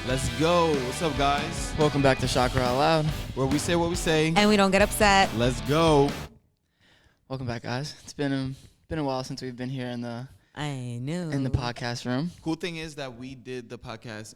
Let's go. What's up, guys? Welcome back to Chakra OutLoud. Where we say what we say. And we don't get upset. Let's go. Welcome back, guys. It's been a while since we've been here in the podcast room. Cool thing is that we did the podcast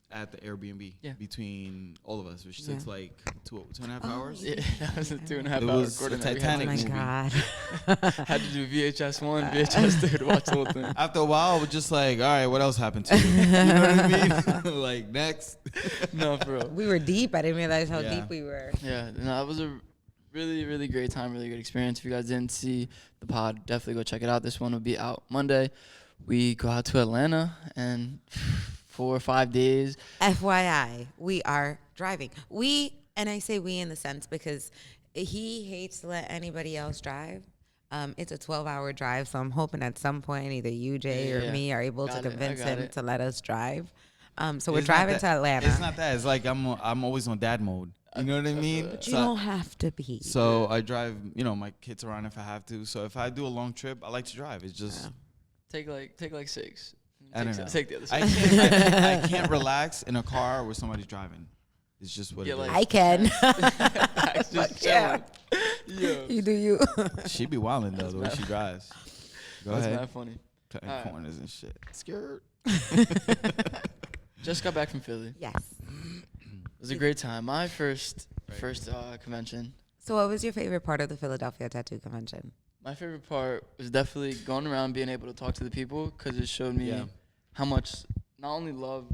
at the Airbnb between all of us, which took like two and a half hours. Yeah, that was a 2.5 hour was recording. a Titanic movie. Had to do VHS 1, VHS 2 to watch the whole thing. After a while, we're just like, all right, what else happened to you? You know what I mean? Like, next. No, for real. We were deep. I didn't realize how deep we were. Yeah, no, it was a really, really great time, really good experience. If you guys didn't see the pod, definitely go check it out. This one will be out Monday. We go out to Atlanta and 4 or 5 days. FYI, we are driving. And I say we in the sense because he hates to let anybody else drive. It's a 12-hour drive, so I'm hoping at some point either you, Jay, or me are able to convince him to let us drive. So we're driving to Atlanta. It's not that. It's like I'm always on dad mode. You know what I mean? But you don't have to be. So I drive, my kids around if I have to. So if I do a long trip, I like to drive. It's just take like 6. I don't know. Take the other I side. I can't relax in a car where somebody's driving. It's just what it is. I can. Just yeah. Yo. You do you. She be wildin' though, the way she drives. Go That's ahead. not funny. Cutting corners and shit. Scared. Just got back from Philly. Yes. It was a great time. My first convention. So what was your favorite part of the Philadelphia Tattoo Convention? My favorite part was definitely going around being able to talk to the people because it showed me how much not only love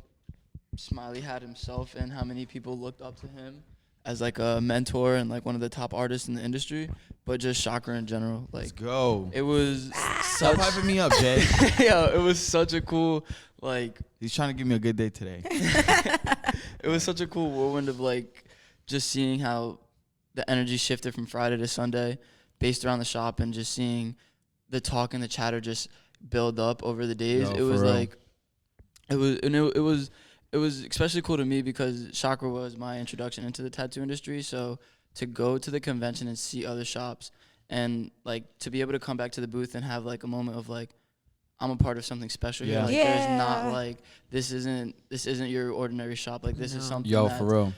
Smiley had himself and how many people looked up to him as like a mentor and like one of the top artists in the industry, but just Chakra in general. Like, let's go. It was Stop hyping me up, Jay. Yo, it was such a cool He's trying to give me a good day today. It was such a cool whirlwind of like just seeing how the energy shifted from Friday to Sunday based around the shop and just seeing the talk and the chatter just build up over the days. It was like it was especially cool to me because Chakra was my introduction into the tattoo industry. So to go to the convention and see other shops and like to be able to come back to the booth and have like a moment of like I'm a part of something special here. Like there's not like this isn't your ordinary shop. Like this is something. Yo, for real.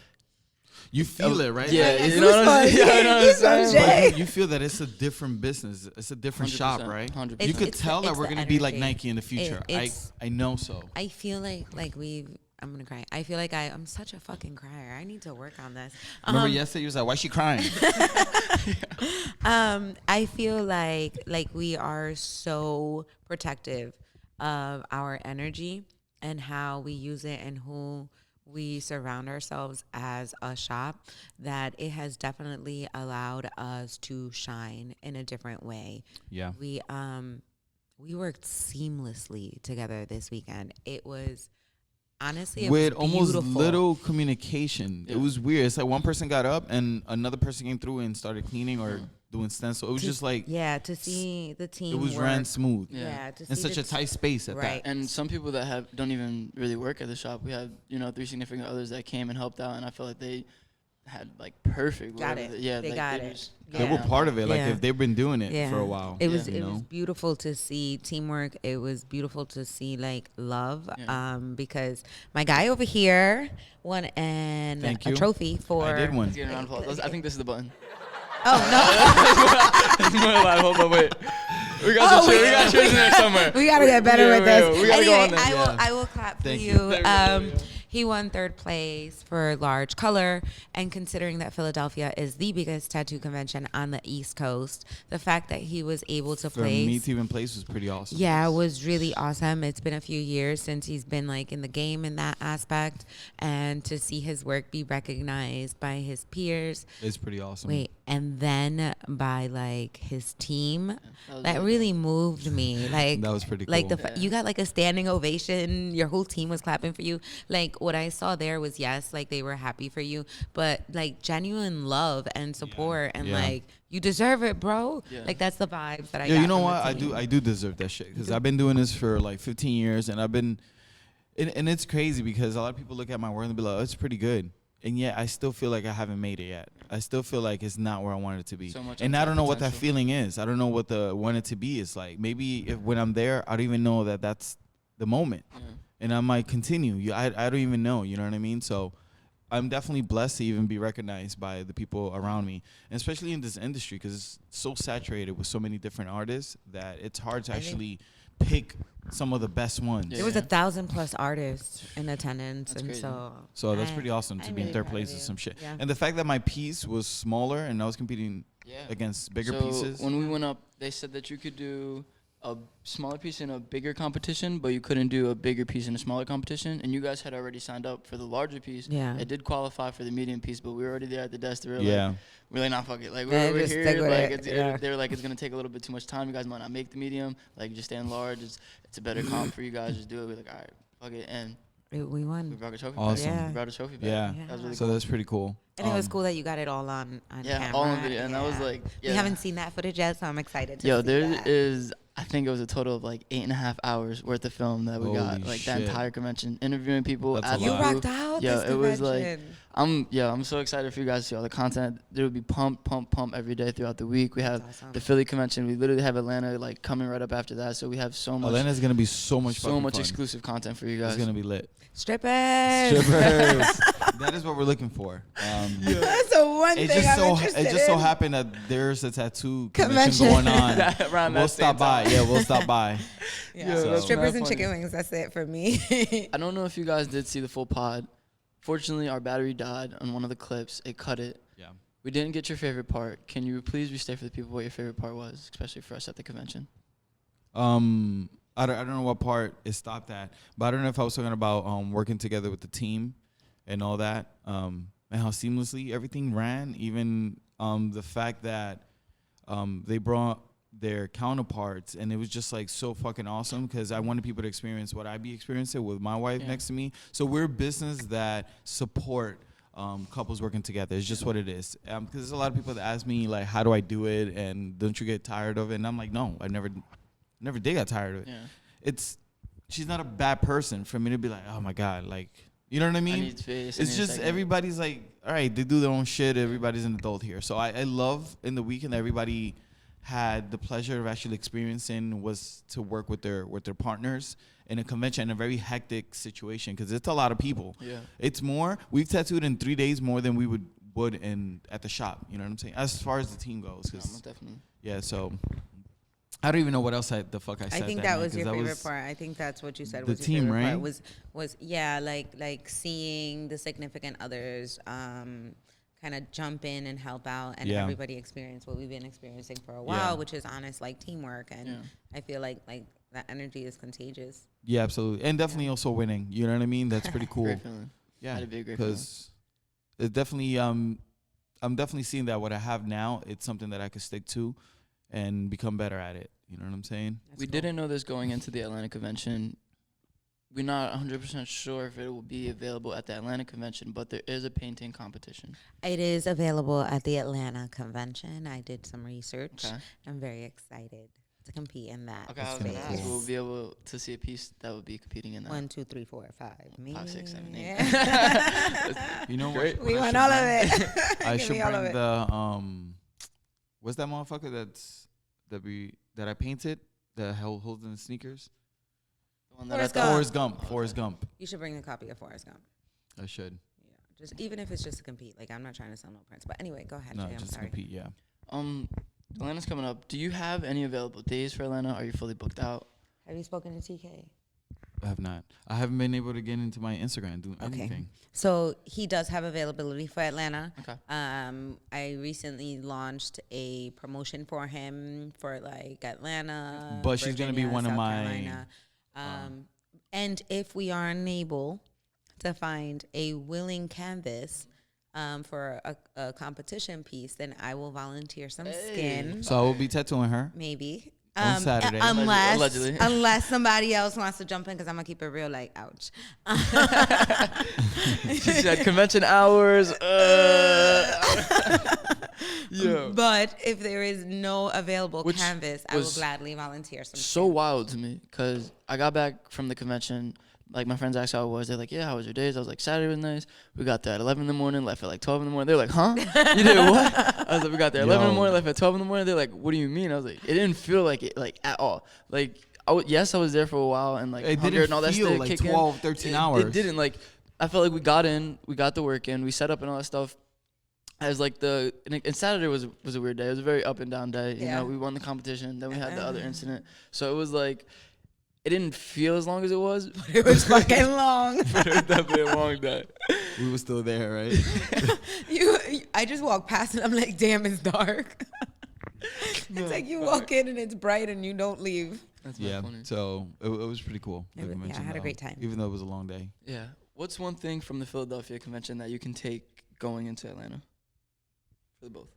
You feel it, right? Yeah, like, you know what I'm saying? You feel that it's a different business. It's a different shop, right? 100%. You could tell that we're going to be like Nike in the future. I know so. I feel like I'm going to cry. I feel like I'm such a fucking crier. I need to work on this. Remember yesterday you was like, why is she crying? I feel like we are so protective of our energy and how we use it and who we surround ourselves as a shop, that it has definitely allowed us to shine in a different way. Yeah. We worked seamlessly together this weekend. It was honestly with was almost beautiful. little communication. It was weird. It's like one person got up and another person came through and started cleaning or doing stencil. It was just like to see the team. It was work. ran smooth. Yeah, to see in such a tight space at that. And some people that don't even really work at the shop. We had 3 significant others that came and helped out, and I feel like they had like perfect. Got it. They got it. They were part of it. Like if they've been doing it for a while. It was beautiful to see teamwork. It was beautiful to see like love. Because my guy over here won a trophy for. I did one. I think this is the button. Oh no! Hold on, wait. We got chairs in there somewhere. We gotta get better with this. We gotta go on there. I will clap for you. He won 3rd place for large color, and considering that Philadelphia is the biggest tattoo convention on the East Coast, the fact that he was able to place. For me to even place was pretty awesome. Yeah, it was really awesome. It's been a few years since he's been like in the game in that aspect, and to see his work be recognized by his peers. It's pretty awesome. Wait, and then by like his team, that really moved me. Like that was pretty cool. Like you got like a standing ovation. Your whole team was clapping for you. Like what I saw there was like they were happy for you, but like genuine love and support and like you deserve it, bro. Like that's the vibes that I got. You know what? I do deserve that shit because I've been doing this for like 15 years and I've been, and it's crazy because a lot of people look at my work and be like, oh, it's pretty good. And yet I still feel like I haven't made it yet. I still feel like it's not where I want it to be. And I don't know what that feeling is. I don't know what the want it to be is like. Maybe when I'm there, I don't even know that that's the moment. and I might continue. I don't even know. You know what I mean? So I'm definitely blessed to even be recognized by the people around me, and especially in this industry, because it's so saturated with so many different artists that it's hard to actually pick some of the best ones. There was 1,000+ artists in attendance, That's and crazy. So that's pretty awesome to I'm be in really third proud place of or you. some shit. Yeah. And the fact that my piece was smaller and I was competing against bigger so pieces. when we went up, they said that you could do a smaller piece in a bigger competition, but you couldn't do a bigger piece in a smaller competition. And you guys had already signed up for the larger piece. Yeah. It did qualify for the medium piece, but we were already there at the desk. They were Yeah. like, we're like, nah, fuck it. Like, Yeah, we're just here. stick with Like, it. they were like, it's going to take a little bit too much time. You guys might not make the medium. Like, just stay in large. It's a better comp for you guys. Just do it. We're like, all right, fuck it. And We we won. brought a trophy Awesome. back. Yeah. We brought a trophy back. Yeah. That was really So cool. that's pretty cool. And it was cool that you got it all on Yeah, camera. all on video. And I was Yeah. like, We yeah. haven't seen that footage yet, so I'm excited to Yo, see there that. is, I think it was a total of like 8.5 hours worth of film that we got, Holy like shit. the entire convention, interviewing people. That's at a the You lot. booth. rocked out Yeah, this it was like, convention. I'm so excited for you guys to see all the content. There will be pump every day throughout the week. We have That's awesome. the Philly convention. We literally have Atlanta like coming right up after that. So we have so much, Atlanta's gonna be so much so fucking much fun. exclusive content for you guys. It's gonna be lit. Strippers. Strippers. That is what we're looking for. That's the one It thing just I'm so interested it just so in. happened that there's a tattoo Convention. convention going on. Around We'll that stop same by. time. Yeah, we'll stop by. Yeah. So- Strippers mad and funny. chicken wings. That's it for me. I don't know if you guys did see the full pod. Fortunately, our battery died on one of the clips. It cut it. Yeah. We didn't get your favorite part. Can you please restate for the people what your favorite part was, especially for us at the convention? I don't know what part it stopped at, but I don't know if I was talking about working together with the team and all that, and how seamlessly everything ran. Even the fact that they brought their counterparts, and it was just like so fucking awesome because I wanted people to experience what I be experiencing with my wife next to me. So we're a business that support couples working together. It's just what it is. Because there's a lot of people that ask me like, how do I do it, and don't you get tired of it? And I'm like, no, I never did get tired of it. Yeah. She's not a bad person for me to be like, oh my God, like, you know what I mean? I need space. It's just everybody's like, all right, they do their own shit. Everybody's an adult here. So I love in the weekend that everybody had the pleasure of actually experiencing was to work with their partners in a convention in a very hectic situation because it's a lot of people. Yeah. It's more, we've tattooed in 3 days more than we would in at the shop. You know what I'm saying? As far as the team goes. No, 'Cause most definitely. yeah, so I don't even know what else I said. I think that night, was 'cause your that favorite was- part. I think that's what you said The was your team, favorite right? part. Was yeah, like seeing the significant others kind of jump in and help out, and Yeah. everybody experience what we've been experiencing for a while, Yeah. which is honest like teamwork. And Yeah. I feel like that energy is contagious. Yeah, absolutely. And definitely also winning. You know what I mean? That's pretty cool. Great feeling. Yeah. That'd be a great feeling. Because it definitely, I'm definitely seeing that what I have now, it's something that I could stick to and become better at it. You know what I'm saying? That's We cool. didn't know this going into the Atlanta convention. We're not 100% sure if it will be available at the Atlanta convention, but there is a painting competition. It is available at the Atlanta convention. I did some research. Okay. I'm very excited to compete in that. Okay, I was gonna gonna be ask. cool. We'll be able to see a piece that would be competing in that. 1, 2, 3, 4, 5. 5, 6, 7, 8. Yeah. You know Great. what? We I want should all bring- of it. I Give should me all bring of it. the, what's that motherfucker that I painted that holds in the sneakers? The one that Forrest I thought- Forrest Gump. Okay. Forrest Gump. You should bring a copy of Forrest Gump. I should. Yeah, just even if it's just to compete. Like I'm not trying to sell no prints, but anyway, go ahead. No, Jay, I'm just sorry. compete, yeah. Atlanta's coming up. Do you have any available days for Atlanta? Are you fully booked out? Have you spoken to TK? I have not. I haven't been able to get into my Instagram, do Okay. anything. So he does have availability for Atlanta. Okay. I recently launched a promotion for him for like Atlanta. But she's gonna be Virginia, one of South my, Carolina. And if we are unable to find a willing canvas for a competition piece, then I will volunteer some skin. So I will be tattooing her. Maybe. On Saturday. Allegedly. Unless somebody else wants to jump in, because I'm gonna keep it real. Like, ouch. She said convention hours. Yeah. But if there is no available Which canvas, I will was gladly volunteer some. So skin. wild to me because I got back from the convention. Like my friends asked how it was. They're like, "Yeah, how was your days?" I was like, "Saturday was nice. We got there at 11 in the morning, left at like 12 in the morning." They're like, "Huh? You did what?" I was like, "We got there at 11 in the Yo. morning, left at 12 in the morning." They're like, "What do you mean?" I was like, "It didn't feel like it, like at all. Like Yes, I was there for a while, and like It hunger didn't and all that feel stuff like kick in. 12, 13 hours. It didn't. Like, I felt like we got the work in, we set up and all that stuff. As like and Saturday was a weird day. It was a very up and down day. You know, we won the competition, then we had the other incident. So it was like, it didn't feel as long as it was. But it was fucking long. But it was definitely a long day. We were still there, right? I just walked past and I'm like, damn, it's dark. It's like you walk in and it's bright and you don't leave. That's Yeah. funny. So it was pretty cool. the Yeah, I convention, had a though, great time. even though it was a long day. Yeah. What's one thing from the Philadelphia convention that you can take going into Atlanta? For the both.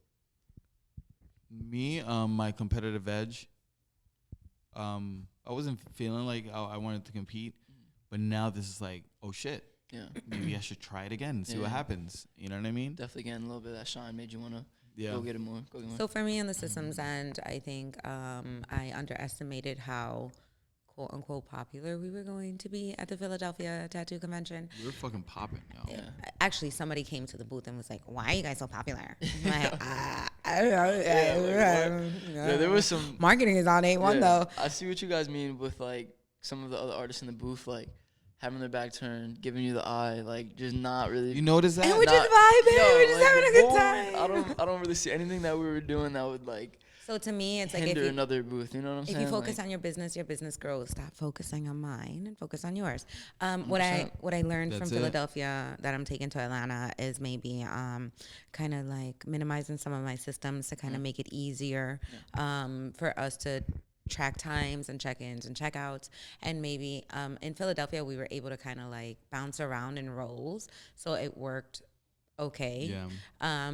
Me, my competitive edge. I wasn't feeling like I wanted to compete, but now this is like, oh shit, Yeah. maybe I should try it again and see what Yeah. happens. You know what I mean? Definitely getting a little bit of that shine made you want to Yeah. go get it more. Go get more. So for me on the systems end, I think I underestimated how quote unquote popular we were going to be at the Philadelphia Tattoo Convention. We were fucking popping, yo. Yeah. Actually, somebody came to the booth and was like, "Why are you guys so popular?" I'm like, I don't know. Yeah, there was some. Marketing is on A1 Yeah, though. I see what you guys mean with like some of the other artists in the booth, like having their back turned, giving you the eye, like just not really. You notice that? And we're not- just vibing. Yo, We're just like, having a good before, time. I don't really see anything that we were doing that would like So to me, it's like if hinder you, another booth. You know what I'm if saying? you focus Like, on your business grows. Stop focusing on mine and focus on yours. What I 100%. learned from That's it. Philadelphia that I'm taking to Atlanta is maybe kind of like minimizing some of my systems to kind of make it easier for us to track times and check-ins and checkouts. And maybe in Philadelphia we were able to kind of like bounce around in roles, so it worked okay. Yeah.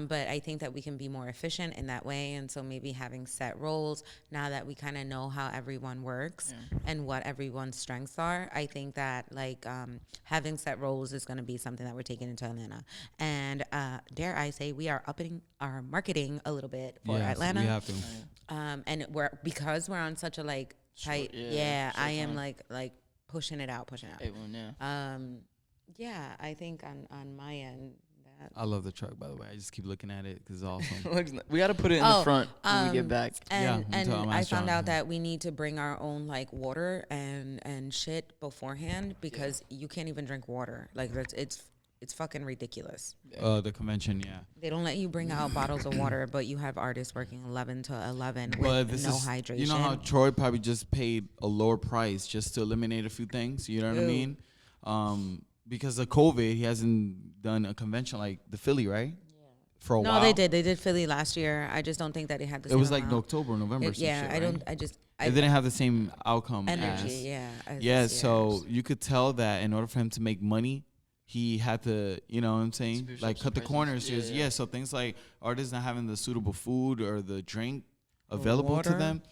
But I think that we can be more efficient in that way. And so maybe having set roles, now that we kind of know how everyone works and what everyone's strengths are, I think that like having set roles is going to be something that we're taking into Atlanta. And dare I say, we are upping our marketing a little bit for Yeah, Atlanta. we have to. And because we're on such a like tight, Short- short I am time. like pushing it out. yeah. Yeah, I think on my end, that I love the truck, by the way. I just keep looking at it because it's awesome. Looks we got to put it in the front when we get back. And Yeah, I'm I ask found John. out that we need to bring our own like water and shit beforehand because you can't even drink water. Like it's fucking ridiculous. The convention, yeah. They don't let you bring out bottles of water, but you have artists working 11 to 11 with But this no is, hydration. you know how Troy probably just paid a lower price just to eliminate a few things. You know what I Ew. mean? Because of COVID, he hasn't done a convention like the Philly, right? For a No, while. they did. They did Philly last year. I just don't think that it had the It same was like amount. October, November. It- some yeah, shit, I right? don't. I just. I It didn't have the same outcome energy. as. Yeah. as Yeah, this so year's. you could tell that in order for him to make money, he had to, you know what I'm saying, Spruce like up cut the some prices. corners. Yeah, Just yeah. So things like artists not having the suitable food or the drink available to water. them.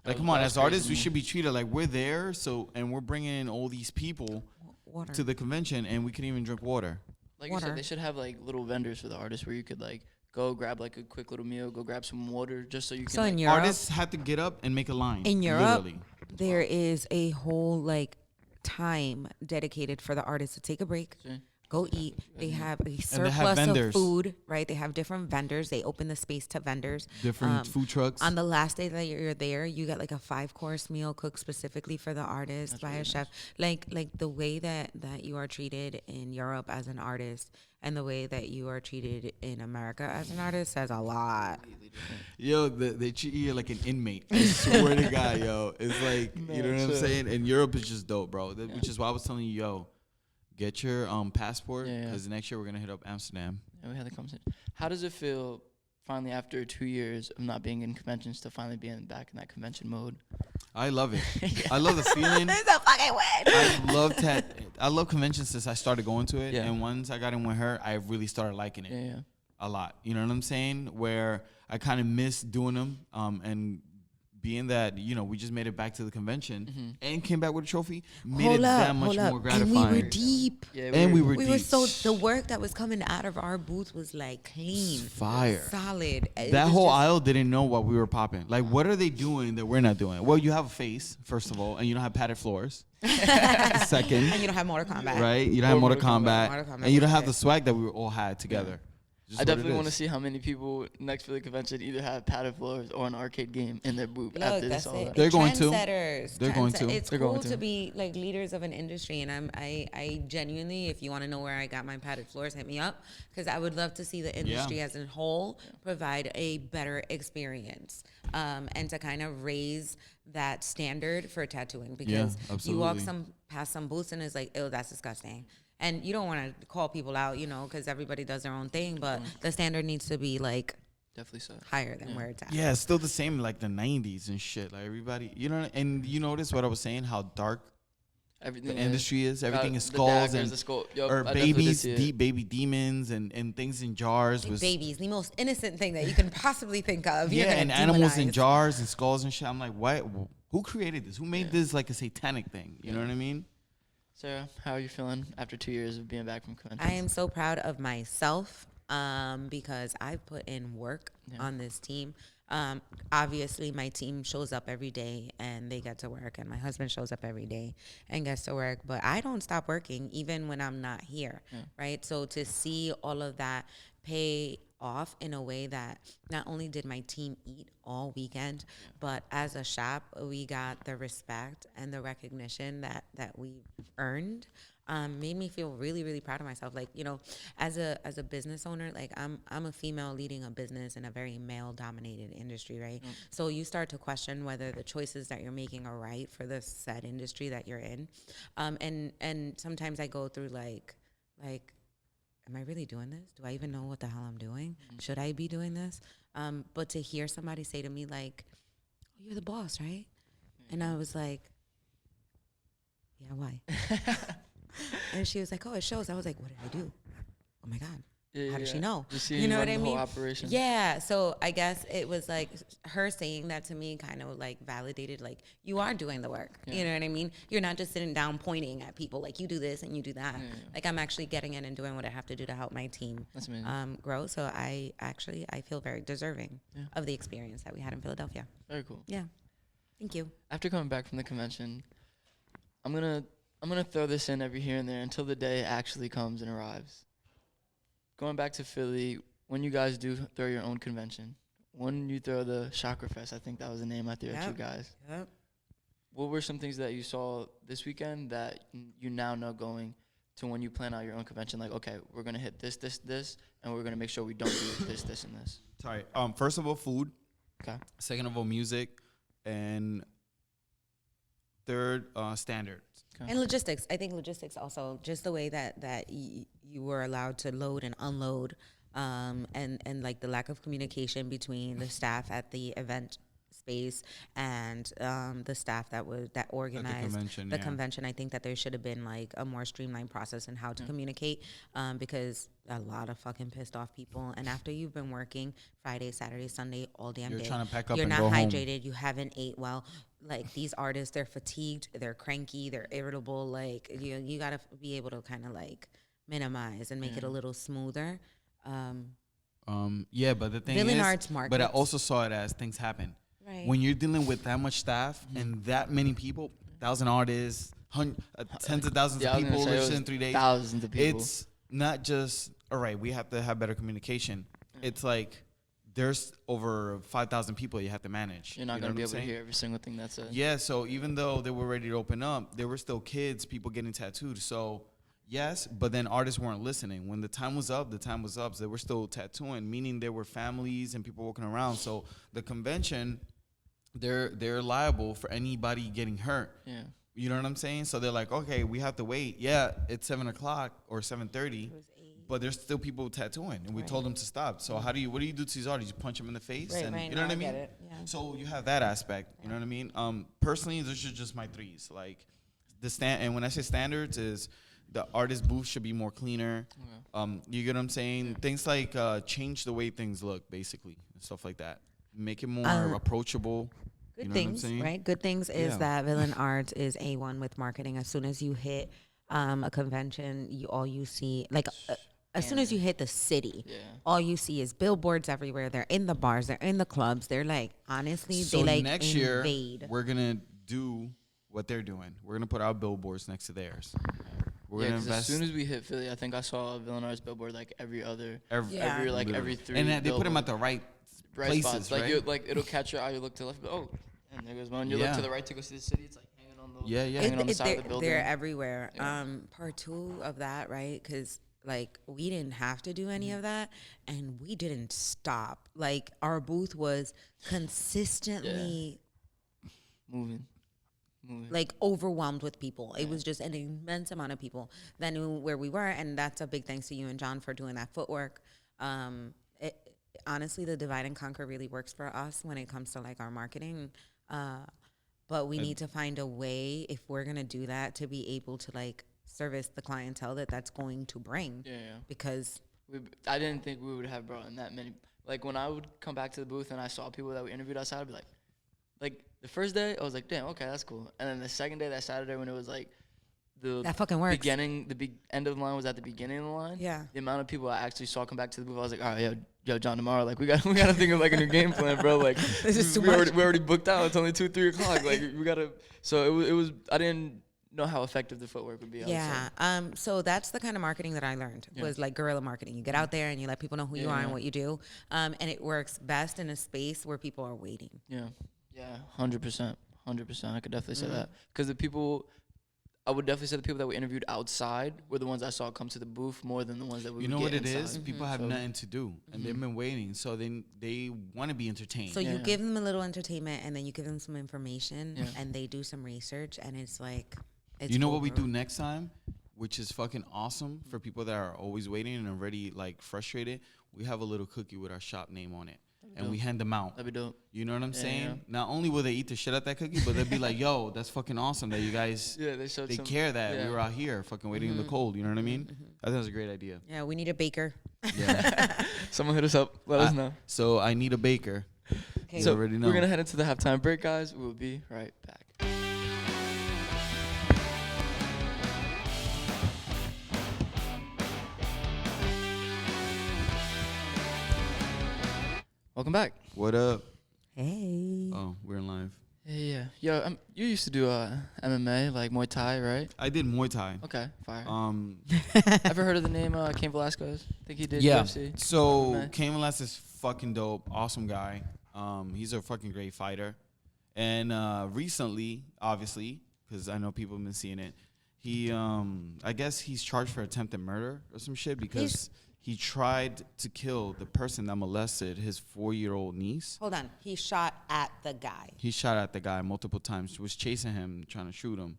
Like, That come on, was as artists, we crazy. should be treated like we're there. So, and we're bringing in all these people Water. to the convention, and we can even drink water. Like you water. said, they should have like little vendors for the artists where you could like go grab like a quick little meal, go grab some water, just so you can. So like, in Europe, Artists had to get up and make a line. In Europe, literally. there is a whole like time dedicated for the artists to take a break, See? go eat. They have a they have surplus of vendors. food, right? They have different vendors. They open the space to vendors. Different food trucks. On the last day that you're there, you get like a 5-course meal cooked specifically for the artist by a chef. Like the way that you are treated in Europe as an artist and the way that you are treated in America as an artist says a lot. Yo, they treat you like an inmate. I swear to God, yo. It's like, you know what I'm chill. saying? And Europe is just dope, bro. Which is why I was telling you, yo, get your passport Yeah, yeah. because next year we're going to hit up Amsterdam. Yeah, we had the conversation. How does it feel finally after 2 years of not being in conventions to finally being back in that convention mode? I love it. I love the feeling. It's a fucking win. I love conventions since I started going to it. Yeah. And once I got in with her, I really started liking it Yeah, yeah. a lot. You know what I'm saying? Where I kind of miss doing them and being that, you know, we just made it back to the convention and came back with a trophy, made it that much more gratifying. And we were deep. Yeah, And we were We were deep. so the work that was coming out of our booth was like clean, Fire. solid. It That was whole just- aisle didn't know what we were popping. Like, what are they doing that we're not doing? Well, you have a face, first of all, and you don't have padded floors. Second, and you don't have Mortal Kombat. right? You don't have Mortal Mortal Kombat, Mortal Kombat and you don't was have it. the swag that we all had together. I definitely want to see how many people next Philly convention either have padded floors or an arcade game in their booth. Look, after that's this all it. that. They're going to. Trendsetters. They're going to. It's They're cool going to to. be like leaders of an industry, and I genuinely, if you want to know where I got my padded floors, hit me up, because I would love to see the industry as a whole provide a better experience, and to kind of raise that standard for tattooing, because you walk past some booths and it's like, ew, that's disgusting. And you don't want to call people out, because everybody does their own thing, but the standard needs to be like Definitely so. higher than where it's at. Yeah, it's still the same like the 90s and shit. Like everybody, and you notice what I was saying, how dark Everything the industry is. Everything is the skulls daggers, and the skull. Yup, or I definitely did babies, see it. deep baby demons and things in jars. Like Was babies, the most innocent thing that you can possibly think of. You're yeah, gonna and animals in demonize. jars and skulls and shit. I'm like, what? Who created this? Who made this like a satanic thing? You know what I mean? Sarah, how are you feeling after 2 years of being back from convention? I am so proud of myself, because I've put in work on this team. Obviously, my team shows up every day and they get to work, and my husband shows up every day and gets to work. But I don't stop working even when I'm not here, right? So to see all of that pay off in a way that not only did my team eat all weekend, but as a shop, we got the respect and the recognition that we earned. Made me feel really, really proud of myself. Like, as a business owner, like I'm a female leading a business in a very male dominated industry, right? So you start to question whether the choices that you're making are right for the said industry that you're in. And sometimes I go through like, am I really doing this? Do I even know what the hell I'm doing? Should I be doing this? But to hear somebody say to me like, oh, you're the boss, right? And I was like, yeah, why? And she was like, oh, it shows. I was like, what did I do? Oh my God. How does she know? Just seeing You know what run I the whole mean? operation. Yeah. So I guess it was like her saying that to me kind of like validated, like, you are doing the work. You know what I mean? You're not just sitting down pointing at people like, you do this and you do that. Like, I'm actually getting in and doing what I have to do to help my team grow. So I feel very deserving of the experience that we had in Philadelphia. Very cool. Yeah. Thank you. After coming back from the convention, I'm gonna throw this in every here and there until the day actually comes and arrives. Going back to Philly, when you guys do throw your own convention, when you throw the Chakra Fest, I think that was the name I threw at you guys. Yep. What were some things that you saw this weekend that you now know going to when you plan out your own convention? Like, okay, we're gonna hit this, and we're gonna make sure we don't do this, and this. Sorry. First of all, food. Okay. Second of all, music, and third, standards. Okay. And logistics. I think logistics also, just the way that you were allowed to load and unload, and like the lack of communication between the staff at the event space and the staff that organized the convention. I think that there should have been like a more streamlined process in how to communicate, because a lot of fucking pissed off people. And after you've been working Friday, Saturday, Sunday, all damn You're day, trying to pack up you're and not go home. hydrated, you haven't ate well. Like, these artists, they're fatigued, they're cranky, they're irritable. Like, you gotta be able to kind of like minimize and make it a little smoother. Yeah, but the thing Villain is, Arts but I markets. also saw it as things happen. Right. When you're dealing with that much staff and that many people, 1,000 artists, tens of thousands of people listening in 3 days. Thousands of people. It's not just, all right, we have to have better communication. It's like there's over 5,000 people you have to manage. You're not You know going to be what able I'm to saying? hear every single thing that's said. Yeah, so even though they were ready to open up, there were still kids, people getting tattooed. So, yes, but then artists weren't listening. When the time was up, the time was up. So they were still tattooing, meaning there were families and people walking around. So the convention, they're liable for anybody getting hurt. Yeah. You know what I'm saying? So they're like, okay, we have to wait. Yeah, it's 7 o'clock or 7:30, but there's still people tattooing, and we told them to stop. So what do you do to these artists? You punch them in the face, Right, and right, you know no, what I I mean? get it, yeah. So you have that aspect. You know what I mean? Personally, those are just my threes. Like and when I say standards is the artist booth should be more cleaner. You get what I'm saying? Things like change the way things look, basically, and stuff like that. Make it more approachable. Good you know things, what I'm saying? right? Good things is that Villain Arts is A1 with marketing. As soon as you hit a convention, all you see, like, as soon as you hit the city, all you see is billboards everywhere. They're in the bars, they're in the clubs. They're like, honestly, So they like next invade. year, we're going to do what they're doing. We're going to put our billboards next to theirs. We're Yeah, gonna 'cause invest. as soon as we hit Philly, I think I saw a Villanar's billboard like every other, Yeah. every three. and then they put them billboard. at the right Right places, spots. right? Like it'll catch your eye. You look to the left. Oh, and there goes one. You look Yeah. to the right to go see the city. It's like hanging on the Yeah. hanging on the side of the they're, building. they're everywhere. Yeah. Part 2 of that, right? Because like we didn't have to do any of that, and we didn't stop. Like our booth was consistently Moving. like overwhelmed with people. It was just an immense amount of people that knew where we were, and that's a big thanks to you and John for doing that footwork. Honestly, the divide and conquer really works for us when it comes to like our marketing. But we need to find a way, if we're gonna do that, to be able to like service the clientele that's going to bring. Yeah. Because I didn't think we would have brought in that many. Like when I would come back to the booth and I saw people that we interviewed outside, I'd be like the first day I was like, damn, okay, that's cool. And then the second day, that Saturday, when it was like that fucking works. the end of the line was at the beginning of the line. Yeah. The amount of people I actually saw come back to the booth, I was like, all right, yo, John, tomorrow, like we got to think of like a new game plan, bro. Like This is too we much. already booked out. It's only 2-3 o'clock. Like we gotta. So it was. I didn't know how effective the footwork would be. Yeah. So that's the kind of marketing that I learned was like guerrilla marketing. You get out there and you let people know who you are and what you do. And it works best in a space where people are waiting. Yeah. 100%. I could definitely say that because I would definitely say the people that we interviewed outside were the ones I saw come to the booth more than the ones that we. You would know get what it inside. is? People have nothing to do, and they've been waiting, so they want to be entertained. So you give them a little entertainment, and then you give them some information, Yeah. and they do some research, and it's like, it's You know what we over. do next time, which is fucking awesome for people that are always waiting and already like frustrated. We have a little cookie with our shop name on it, and we hand them out. That'd be dope. You know what I'm saying? yeah. Not only will they eat the shit out that cookie, but they'll be like, "Yo, that's fucking awesome that you guys Yeah, they showed they some, care that yeah. we were out here fucking waiting in the cold." You know what I mean? I think that's a great idea. Yeah, we need a baker. Yeah. Someone hit us up. Let us know. So I need a baker. Okay. You So already know. we're gonna head into the halftime break, guys. We'll be right back. Welcome back. What up? Hey. Oh, we're in live. Yeah. Yo, you used to do MMA, like Muay Thai, right? I did Muay Thai. Okay, fire. Um, Ever heard of the name Cain Velasquez? Think he did yeah. UFC? So MMA? Cain Velasquez is fucking dope, awesome guy. He's a fucking great fighter. And recently, obviously, because I know people have been seeing it, he I guess he's charged for attempted murder or some shit because he tried to kill the person that molested his 4-year-old niece. Hold on. He shot at the guy. He shot at the guy multiple times, was chasing him, trying to shoot him.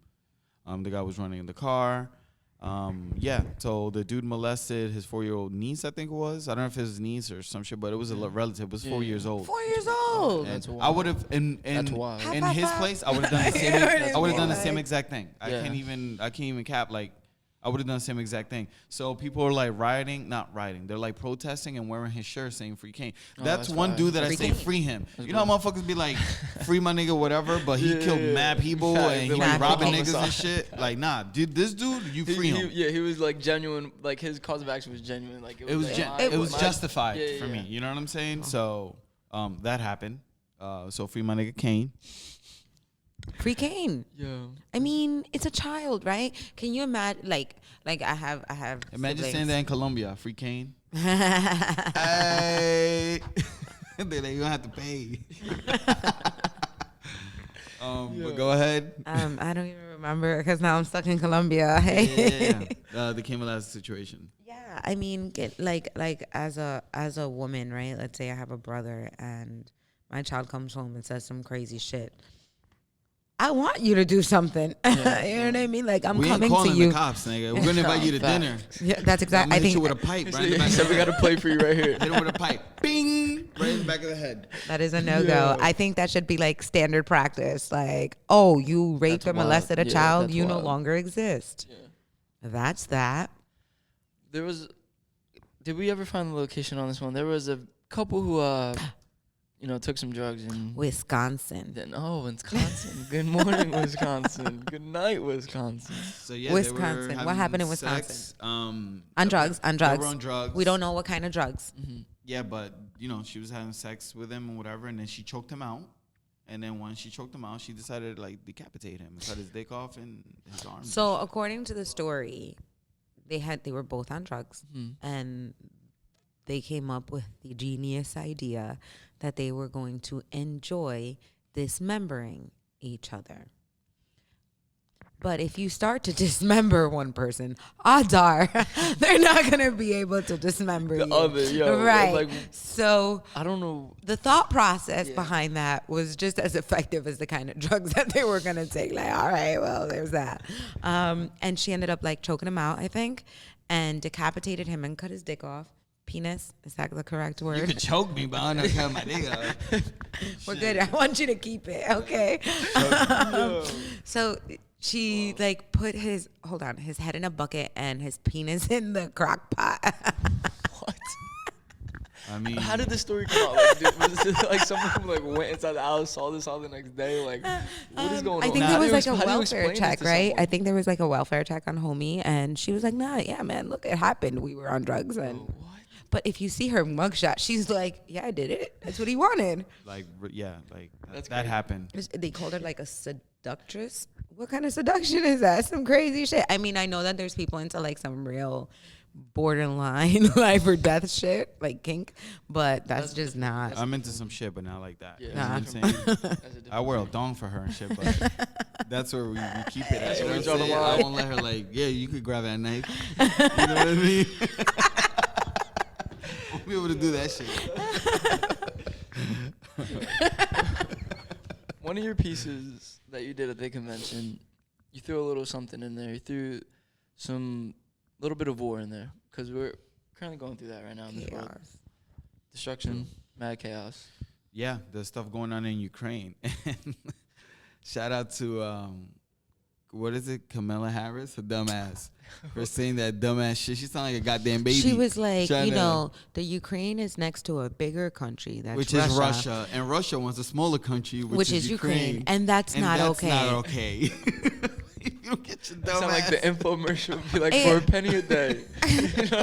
The guy was running in the car. So the dude molested his 4-year-old niece, I think it was. I don't know if it was his niece or some shit, but it was a relative. It was 4 years old. 4 years old. And That's wild. I would have That's wild. in his place, I would have done the same. I would have done the same exact thing. I Yeah. can't even cap. Like I would have done the same exact thing. So people are like not rioting. They're like protesting and wearing his shirt saying "Free Cain." That's that's one fire. dude that I Free say Cain. free him. You know how motherfuckers be like, free my nigga, whatever, but he killed mad people Facts. and he They're be like robbing homicide. niggas and shit. Like, nah, dude, this dude, you free him. He was like genuine. Like his cause of action was genuine. Like It was like, it was justified Yeah, for yeah. me. You know what I'm saying? So that happened. So free my nigga Cain. Free Cain. Yeah. I mean, it's a child, right? Can you imagine? Like I have. Imagine saying that in Colombia, free Cain. that. Hey, they gonna have to pay. But go ahead. I don't even remember because now I'm stuck in Colombia. Hey. Yeah. The Cain Velasquez situation. Yeah, I mean, like as a woman, right? Let's say I have a brother and my child comes home and says some crazy shit. I want you to do something. You know what I mean? Like I'm We ain't coming to calling you. the cops, nigga. We're gonna invite you to Facts. dinner. Yeah, that's exactly. I Hit you think with a pipe right in the He back said of we the got head. to play for you right here. Hit him with a pipe. Bing! Right in the back of the head. that is a no-go. I think that should be like standard practice. Like, oh, you raped That's or molested a wild. Yeah, child, that's you no wild. longer exist. That's that. There was. Did we ever find the location on this one? There was a couple who took some drugs and Wisconsin. then Wisconsin. Good morning, Wisconsin. Good night, Wisconsin. So yeah, Wisconsin. They were What having happened in sex, Wisconsin? On drugs. They were on drugs. We don't know what kind of drugs. Yeah, but she was having sex with him and whatever, and then she choked him out, And then when she choked him out, she decided to like decapitate him, cut his dick off and his arms. So according to the story, they were both on drugs, and they came up with the genius idea that they were going to enjoy dismembering each other. But if you start to dismember one person, odds are they're not going to be able to dismember The you. other, yo, right. like, So I don't know. the thought process behind that was just as effective as the kind of drugs that they were going to take. Like, all right, well, there's that. And she ended up like choking him out, I think, and decapitated him and cut his dick off. Penis, is that the correct word? You could choke me, but I'm not cutting my dick off. We're good. I want you to keep it, okay? So she like put his head in a bucket and his penis in the crock pot. What? I mean, How did this story come out? Like, was it like someone who like went inside the house, saw this all the next day? Like, what is going on? I think How there do was you like a how do you welfare explain this check, to right? someone? I think there was like a welfare check on homie, and she was like, "Nah, yeah, man, look, it happened. We were on drugs." And What? but if you see her mugshot, she's like, "Yeah, I did it. That's what he wanted." like, like That's that crazy. happened. They called her like a seductress. What kind of seduction is that? Some crazy shit. I mean, I know that there's people into like some real borderline life or death shit, like kink, but that's just not. I'm into some shit, but not like that. Yeah. You know what I'm Nah. saying? That's a different I wear a thing. thong for her and shit, but that's where we keep it at. That's You know where we what draw I'm the saying? I line. won't let her like, yeah, you could grab that knife. You know what I mean? Won't be able to do that shit. One of your pieces that you did at the convention, you threw a little something in there. You threw some little bit of war in there because we're currently going through that right now in this world. Chaos. Destruction, mad chaos. Yeah, the stuff going on in Ukraine. Shout out to what is it, Kamala Harris, a dumbass, for saying that dumbass shit. She sounded like a goddamn baby. She was like, Trying you to- know, the Ukraine is next to a bigger country that's which Russia, is Russia, and Russia wants a smaller country, which is Ukraine, and that's not okay. Not okay. You don't get your That dumb sound like the ass. infomercial would be like Hey. for a penny a day.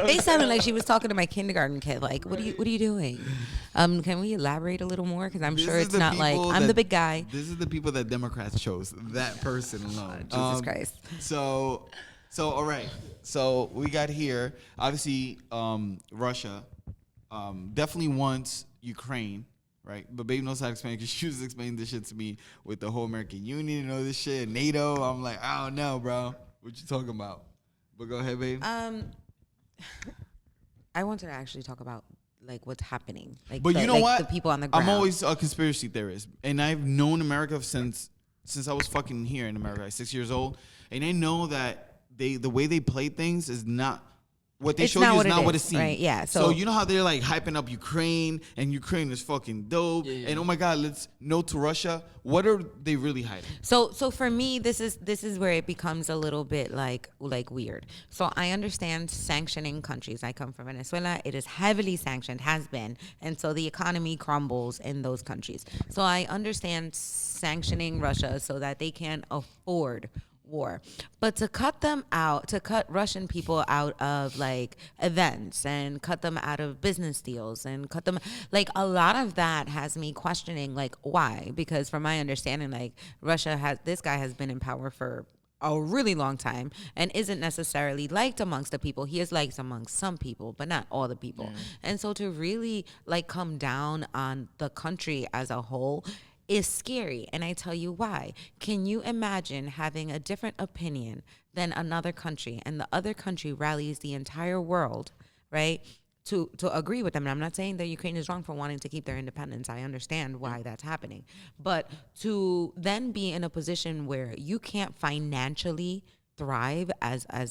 They sounded like she was talking to my kindergarten kid. Like, what are you doing? Can we elaborate a little more? Because I'm This sure is it's the not like people I'm that- the big guy. This is the people that Democrats chose. That person alone. Jesus Christ. So all right. So we got here. Obviously, Russia definitely wants Ukraine, right? But baby knows how to explain because she was explaining this shit to me with the whole American Union and all this shit, NATO. I'm like, I don't know, bro. What you talking about? But go ahead, babe. I wanted to actually talk about like what's happening. Like, But you know what? The people on the ground. I'm always a conspiracy theorist, and I've known America since I was fucking here in America, like 6 years old, and I know that the way they play things is not. What they It's show not you what is it not what is, it seems. right? Yeah, So so- you know how they're like hyping up Ukraine, and Ukraine is fucking dope, Yeah. and oh my God, let's no to Russia. What are they really hiding? So for me, this is where it becomes a little bit like weird. So I understand sanctioning countries. I come from Venezuela. It is heavily sanctioned, has been, and so the economy crumbles in those countries. So I understand sanctioning Russia so that they can afford war. But to cut Russian people out of like events and cut them out of business deals and cut them, like a lot of that has me questioning like why? Because from my understanding, like this guy has been in power for a really long time and isn't necessarily liked amongst the people. He is liked amongst some people, but not all the people. And so to really like come down on the country as a whole is scary. And I tell you why. Can you imagine having a different opinion than another country and the other country rallies the entire world, right? To agree with them. And I'm not saying that Ukraine is wrong for wanting to keep their independence. I understand why that's happening. But to then be in a position where you can't financially thrive as a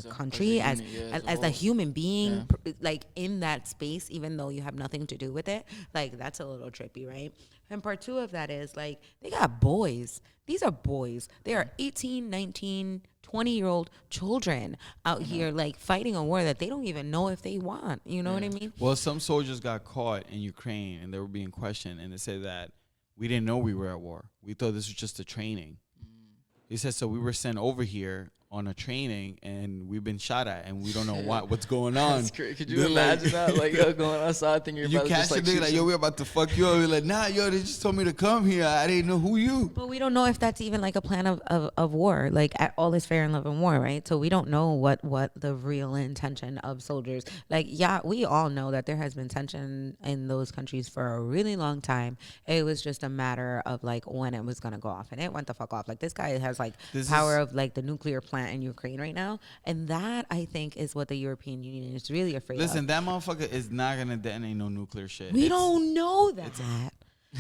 country, as a unit, yeah, as a whole. human being, Yeah. like in that space, even though you have nothing to do with it, like that's a little trippy, right? And part two of that is like they got boys. These are boys. They are 18, 19, 20-year-old children out here like fighting a war that they don't even know if they want. You know what I mean? Well, some soldiers got caught in Ukraine, and they were being questioned, and they said that we didn't know we were at war. We thought this was just a training. He said, so we were sent over here on a training and we've been shot at and we don't know what's going on. That's great. Could you imagine that? Like, yo, going outside thinking you're about to catch just like the nigga like, yo, we're about to fuck you up. You're like, nah, yo, they just told me to come here. I didn't know who you. But we don't know if that's even like a plan of war. Like all is fair in love and war, right? So we don't know what the real intention of soldiers. Like, yeah, we all know that there has been tension in those countries for a really long time. It was just a matter of like when it was gonna go off, and it went the fuck off. Like this guy has like power of like the nuclear plant in Ukraine right now, and that I think is what the European Union is really afraid of. Listen, that motherfucker is not gonna detonate no nuclear shit. We don't know that.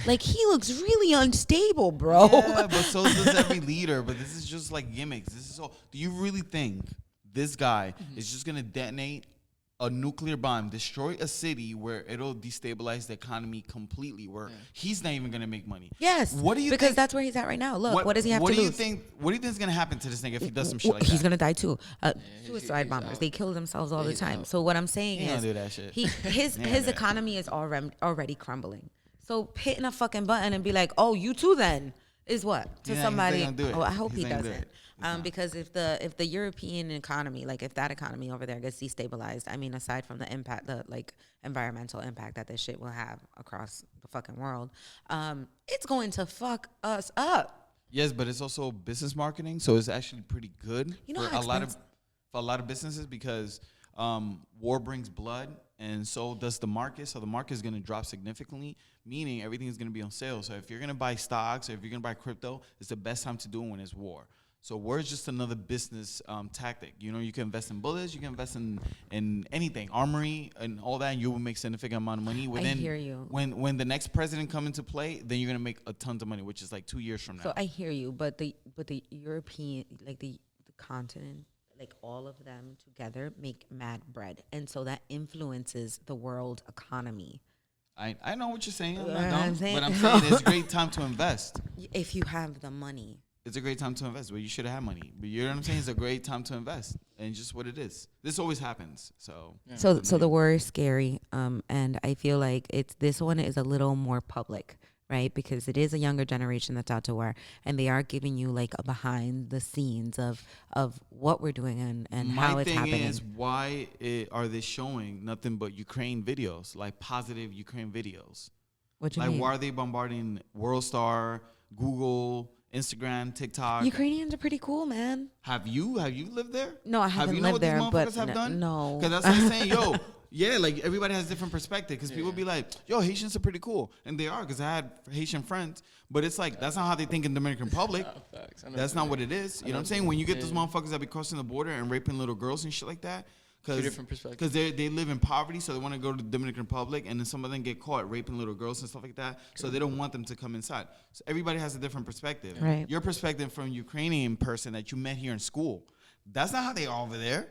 Like, he looks really unstable, bro. Yeah, but so does every leader. But this is just like gimmicks. This is all. Do you really think this guy is just gonna detonate a nuclear bomb, destroy a city where it'll destabilize the economy completely? Where he's not even gonna make money. Yes. What do you? Because think, that's where he's at right now. Look, what does he have to lose? What do you think? What do you think is gonna happen to this nigga if he does some shit like that? He's gonna die too. Suicide bombers. They kill themselves all the time. out. So what I'm saying He is, gonna do that shit. his economy is already crumbling. So hitting a fucking button and be like, "Oh, you too," then is what to Yeah, he's somebody. not gonna do it. Oh, I hope He's he not gonna do doesn't. it. Because if the European economy, like if that economy over there gets destabilized, I mean, aside from the impact, the like environmental impact that this shit will have across the fucking world, it's going to fuck us up. Yes, but it's also business marketing, so it's actually pretty good You know for how a lot of businesses because war brings blood, and so does the market. So the market is going to drop significantly, meaning everything is going to be on sale. So if you're going to buy stocks or if you're going to buy crypto, it's the best time to do it when it's war. So war is just another business tactic. You know, you can invest in bullets, you can invest in anything, armory and all that, and you will make significant amount of money. I hear you. When the next president come into play, then you're gonna make a tons of money, which is like 2 years from now. So I hear you, but the European, like the continent, like all of them together make mad bread, and so that influences the world economy. I know what you're saying. I'm You not know what I'm dumb, saying? but I'm saying it's a great time to invest. If you have the money. It's a great time to invest. Well, you should have money, but you know what I'm saying. It's a great time to invest, and just what it is. This always happens. So So the war is scary, and I feel like this one is a little more public, right? Because it is a younger generation that's out to war, and they are giving you like a behind the scenes of what we're doing and how it's happening. My thing is, why are they showing nothing but Ukraine videos, like positive Ukraine videos? What do you Like, mean? why are they bombarding WorldStar, Google, Instagram, TikTok? Ukrainians are pretty cool, man. Have you lived there? No, I haven't Have you know lived what there, these but motherfuckers have done? no. Because that's what I'm saying. Yo, yeah, like everybody has different perspective. Because people be like, yo, Haitians are pretty cool. And they are, because I had Haitian friends. But it's like, that's not how they think in Dominican Republic. Facts. That's not what it is. You know what I'm saying? When you get those motherfuckers that be crossing the border and raping little girls and shit like that. Two different perspectives. Because they live in poverty, so they want to go to the Dominican Republic, and then some of them get caught raping little girls and stuff like that. So they don't want them to come inside. So everybody has a different perspective. Right. Your perspective from Ukrainian person that you met here in school, that's not how they are over there.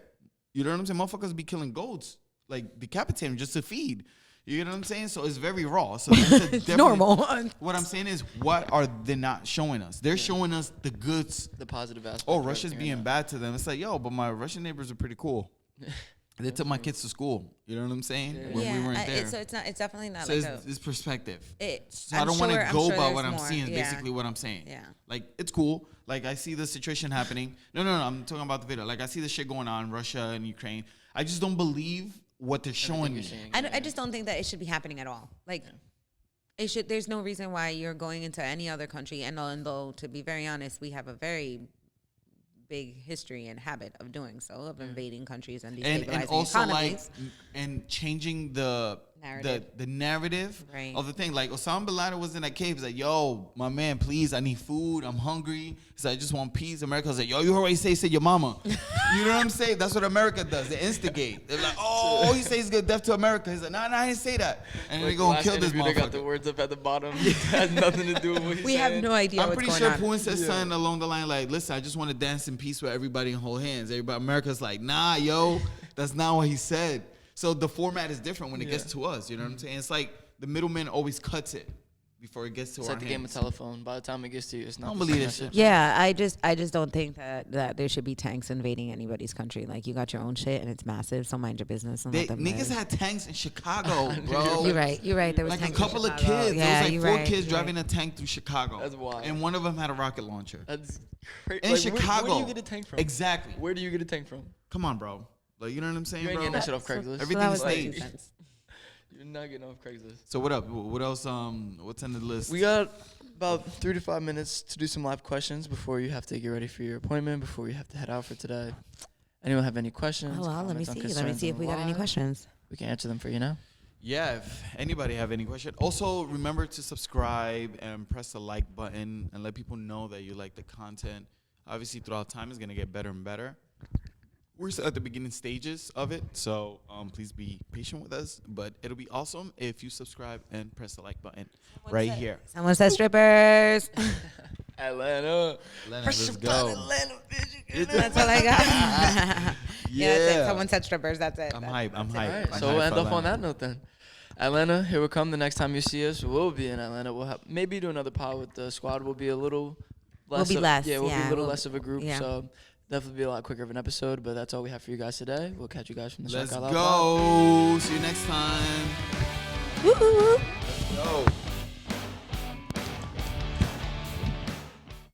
You know what I'm saying? Motherfuckers be killing goats, like decapitating them just to feed. You know what I'm saying? So it's very raw. So it's Normal. What I'm saying is, what are they not showing us? They're showing us the goods. The positive aspect. Oh, of Russia's everything being right bad to them. It's like, yo, but my Russian neighbors are pretty cool. They took my kids to school. You know what I'm saying? When we weren't there. It's definitely not So it's perspective. So I I'm don't want to sure- go I'm sure by there's what I'm more. seeing. Yeah. Basically, what I'm saying. Yeah. Like, it's cool. Like, I see the situation happening. No. I'm talking about the video. Like, I see the shit going on, Russia and Ukraine. I just don't believe what they're showing me. I just don't think that it should be happening at all. Like, it should. There's no reason why you're going into any other country. And though, to be very honest, we have a very big history and habit of doing so, of invading countries and destabilizing And also economies. and changing the narrative Right. of the thing. Like, Osama bin Laden was in that cave. He's like, yo, my man, please, I need food. I'm hungry. He's like, I just want peace. America's like, yo, you already say your mama. You know what I'm saying? That's what America does. They instigate. They're like, oh, all you say is good death to America. He's like, nah, I didn't say that. And then they go and kill this They got the motherfucker. words up at the bottom. It had nothing to do with what he's We saying. have no idea I'm what's pretty going sure on. Putin said something along the line like, listen, I just want to dance in peace with everybody and hold hands. Everybody, America's like, nah, yo, that's not what he said. So the format is different when it gets to us. You know what I'm saying? It's like the middleman always cuts it. before it gets to It's our like the game of hands. telephone. By the time it gets to you, it's not. I don't the believe same that shit. message. Yeah, I just don't think that there should be tanks invading anybody's country. Like, you got your own shit and it's massive, so mind your business and let them Niggas live. had tanks in Chicago, bro. You're right. There was Like a tanks in couple of Chicago. kids. Yeah, there was like you're 4 right, kids you're driving right. a tank through Chicago. That's wild. And one of them had a rocket launcher. That's crazy. In Chicago. Where do you get a tank from? Exactly. Where do you get a tank from? Come on, bro. Like, you know what I'm saying, You ain't bro? getting that shit off Craigslist. Everything that is was my 2 staged. cents. You're not getting off Craigslist. So what up? What else? What's on the list? We got about 3 to 5 minutes to do some live questions before you have to get ready for your appointment, before you have to head out for today. Anyone have any questions? Oh, well, let me comments, or see. Let me concerns see if on we got any live? questions. We can answer them for you now. Yeah, if anybody have any question. Also, remember to subscribe and press the like button and let people know that you like the content. Obviously, throughout time, it's going to get better and better. We're still at the beginning stages of it, so please be patient with us. But it'll be awesome if you subscribe and press the like button here. Someone said strippers. Atlanta. Atlanta, let's go. Atlanta, bitch. That's all I got. That's it. Yeah. Someone said strippers. That's it. I'm That's hype. I'm it. hype. All right, I'm so hype we'll for end off on Atlanta. that note then. Atlanta, here we come. The next time you see us, we'll be in Atlanta. We'll have maybe do another pod with the squad. We'll be a little less. We'll be less, Yeah, we'll be yeah, a little we'll- less of a group. yeah. So definitely be a lot quicker of an episode. But that's all we have for you guys today. We'll catch you guys from the Let's Chakra OutLoud pod. go. See you next time. Woo-hoo. Let's go.